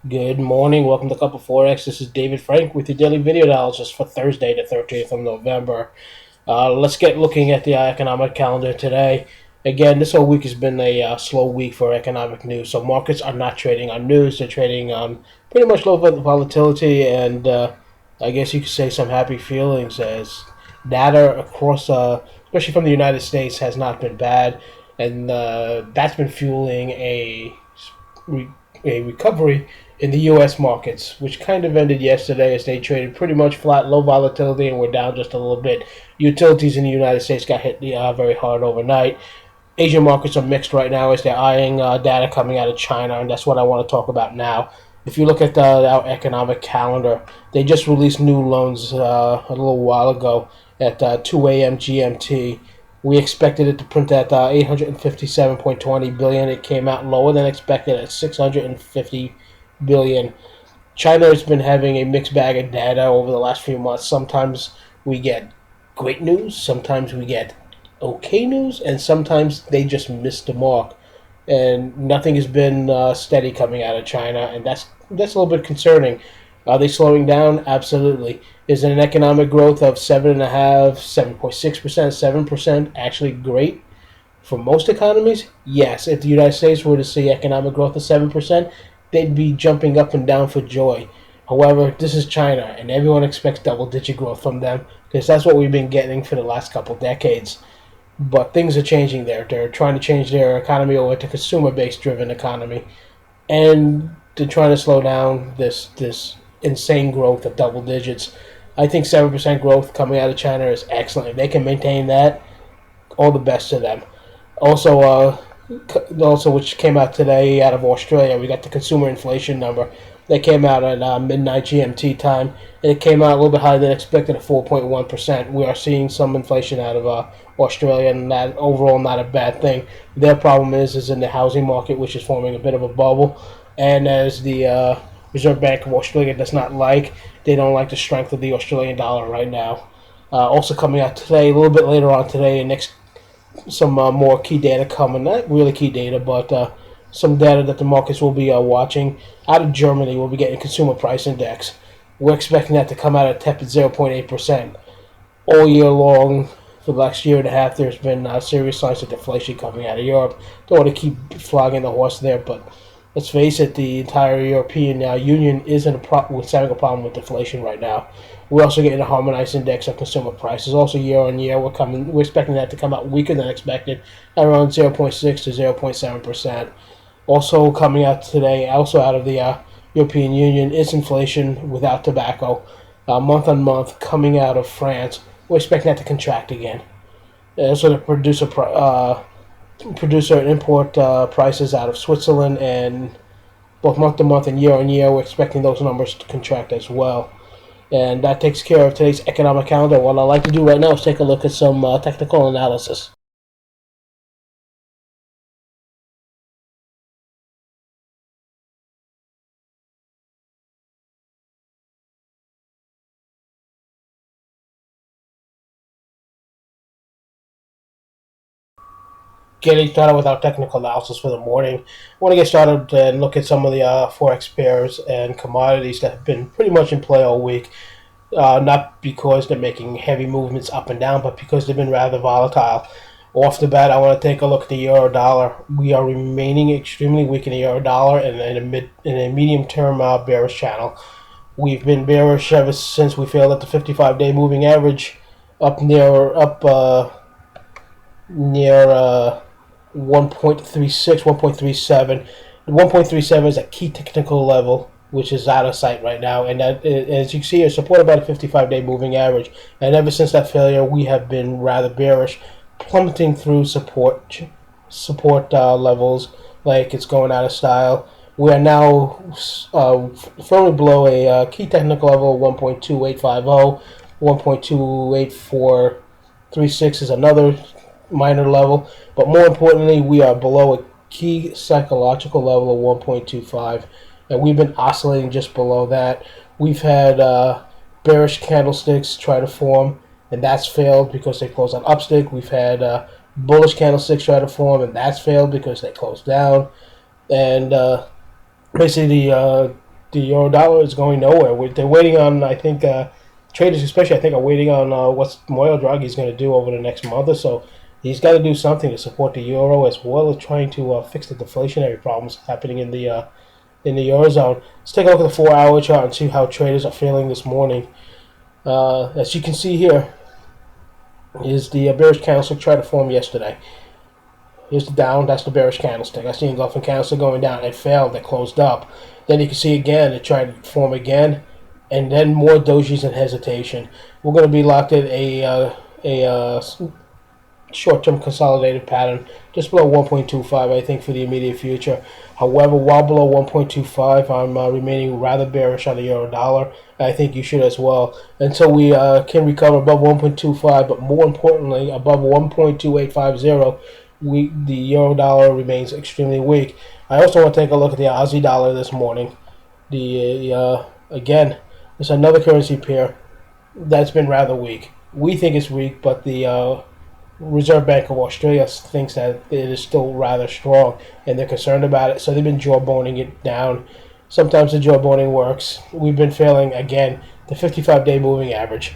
Good morning. Welcome to CupO'Forex. This is David Frank with your daily video analysis for Thursday, the 13th of November. Let's get looking at the economic calendar today. Again, this whole week has been a slow week for economic news. So markets are not trading on news. They're trading on pretty much low volatility and I guess you could say some happy feelings as data across, especially from the United States, has not been bad. And that's been fueling a recovery in the U.S. markets, which kind of ended yesterday as they traded pretty much flat, low volatility, and were down just a little bit. Utilities in the United States got hit very hard overnight. Asian markets are mixed right now as they're eyeing data coming out of China, and that's what I want to talk about now. If you look at our economic calendar, they just released new loans a little while ago at 2 a.m. GMT. We expected it to print at 857.20 billion. It came out lower than expected at 650 billion. China has been having a mixed bag of data over the last few months. Sometimes we get great news, sometimes we get okay news, and sometimes they just miss the mark. And nothing has been steady coming out of China, and that's a little bit concerning. Are they slowing down? Absolutely. Is it an economic growth of 7.5, 7.6%, 7% actually great for most economies? Yes. If the United States were to see economic growth of 7%, they'd be jumping up and down for joy. However, this is China, and everyone expects double-digit growth from them because that's what we've been getting for the last couple decades. But things are changing there. They're trying to change their economy over to consumer-based driven economy, and they're trying to slow down this insane growth of double digits. I think 7% growth coming out of China is excellent. If they can maintain that, all the best to them. Also, which came out today out of Australia, we got the consumer inflation number. That came out at midnight GMT time, and it came out a little bit higher than expected at 4.1%. We are seeing some inflation out of Australia, and that overall not a bad thing. Their problem is in the housing market, which is forming a bit of a bubble, and as the Reserve Bank of Australia does not like, they don't like the strength of the Australian dollar right now. Also coming out today, a little bit later on today, and next some more key data coming. Not really key data, but some data that the markets will be watching. Out of Germany, we'll be getting consumer price index. We're expecting that to come out at tepid 0.8%. All year long, for the last year and a half, there's been serious signs of deflation coming out of Europe. Don't want to keep flogging the horse there, but let's face it, the entire European Union is having a problem with deflation right now. We're also getting a harmonized index of consumer prices. Also, year on year, we're expecting that to come out weaker than expected, around 0.6 to 0.7%. Also coming out today, also out of the European Union, is inflation without tobacco. Month on month, coming out of France, we're expecting that to contract again. So the producer and import prices out of Switzerland, and both month to month and year on year, we're expecting those numbers to contract as well. And that takes care of today's economic calendar. What I'd like to do right now is take a look at some technical analysis. Getting started with our technical analysis for the morning, I want to get started and look at some of the forex pairs and commodities that have been pretty much in play all week. Not because they're making heavy movements up and down, but because they've been rather volatile. Off the bat, I want to take a look at the euro dollar. We are remaining extremely weak in the euro dollar and in a medium term bearish channel. We've been bearish ever since we failed at the 55-day moving average up near 1.36, 1.37. 1.37 is a key technical level, which is out of sight right now, and that, as you can see, is supported by the 55-day moving average. And ever since that failure, we have been rather bearish, plummeting through support levels like it's going out of style. We are now firmly below a key technical level 1.2850. 1.28436 is another minor level, but more importantly, we are below a key psychological level of 1.25, and we've been oscillating just below that. We've had bearish candlesticks try to form, and that's failed because they closed on upstick. We've had bullish candlesticks try to form, and that's failed because they closed down. And basically, the euro dollar is going nowhere. They're waiting on, I think, traders especially, I think, are waiting on what Mario Draghi is going to do over the next month or so. He's got to do something to support the euro as well as trying to fix the deflationary problems happening in the eurozone. Let's take a look at the 4-hour chart and see how traders are feeling this morning. As you can see here, is the bearish candlestick tried to form yesterday. Here's the down, that's the bearish candlestick. I see engulfing candlestick going down. It failed, it closed up. Then you can see again, it tried to form again, and then more dojis and hesitation. We're going to be locked at a short-term consolidated pattern just below 1.25, I think, for the immediate future. However, while below 1.25, I'm remaining rather bearish on the euro dollar. I think you should as well, until we can recover above 1.25, but more importantly, above 1.2850. The euro dollar remains extremely weak. I also want to take a look at the Aussie dollar this morning. Again, it's another currency pair that's been rather weak. We think it's weak, but the Reserve Bank of Australia thinks that it is still rather strong, and they're concerned about it. So they've been jawboning it down. Sometimes the jawboning works. We've been failing again. The 55-day moving average.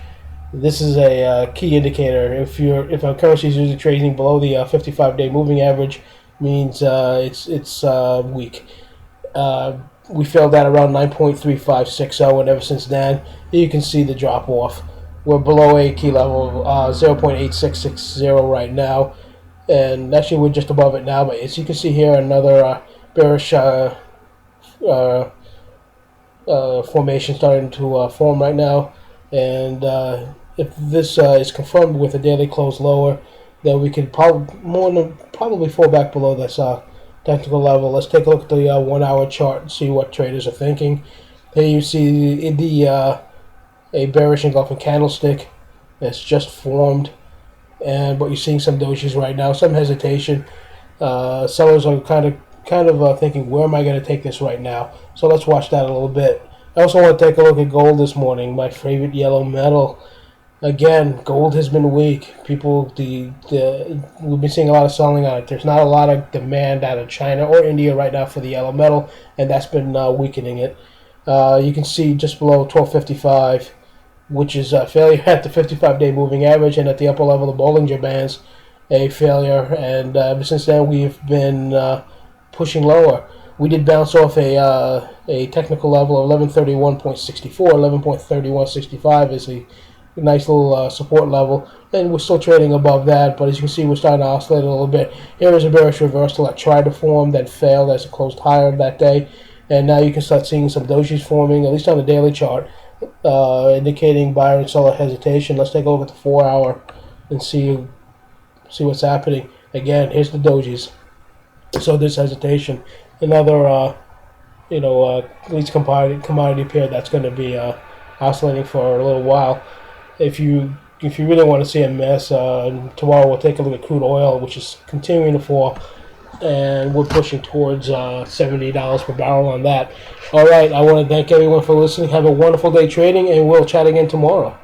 This is a key indicator. If a currency is usually trading below the 55-day moving average, means it's weak. We failed at around 9.3560, and ever since then, you can see the drop off. We're below a key level of 0.8660 right now, and actually we're just above it now. But as you can see here, another bearish formation starting to form right now. And if this is confirmed with a daily close lower, then we could probably fall back below this technical level. Let's take a look at the 1-hour chart and see what traders are thinking. Here you see a bearish engulfing candlestick that's just formed, but you're seeing some dojis right now, some hesitation. Sellers are kind of thinking, where am I going to take this right now? So let's watch that a little bit. I also want to take a look at gold this morning, my favorite yellow metal. Again, gold has been weak. We've been seeing a lot of selling on it. There's not a lot of demand out of China or India right now for the yellow metal, and that's been weakening it. You can see just below 1255, which is a failure at the 55-day moving average, and at the upper level of the Bollinger Bands, a failure. And ever since then, we've been pushing lower. We did bounce off a technical level of 1131.64. 11.3165 is a nice little support level, and we're still trading above that. But as you can see, we're starting to oscillate a little bit. Here is a bearish reversal that tried to form, that failed as it closed higher that day. And now you can start seeing some dojis forming, at least on the daily chart, indicating buyer and seller hesitation. Let's take a look at the 4-hour and see what's happening. Again, here's the dojis. So there's hesitation. Another, at least commodity pair that's going to be oscillating for a little while. If you really want to see a mess, tomorrow we'll take a look at crude oil, which is continuing to fall, and we're pushing towards $70 per barrel on that. All right, I want to thank everyone for listening. Have a wonderful day trading, and we'll chat again tomorrow.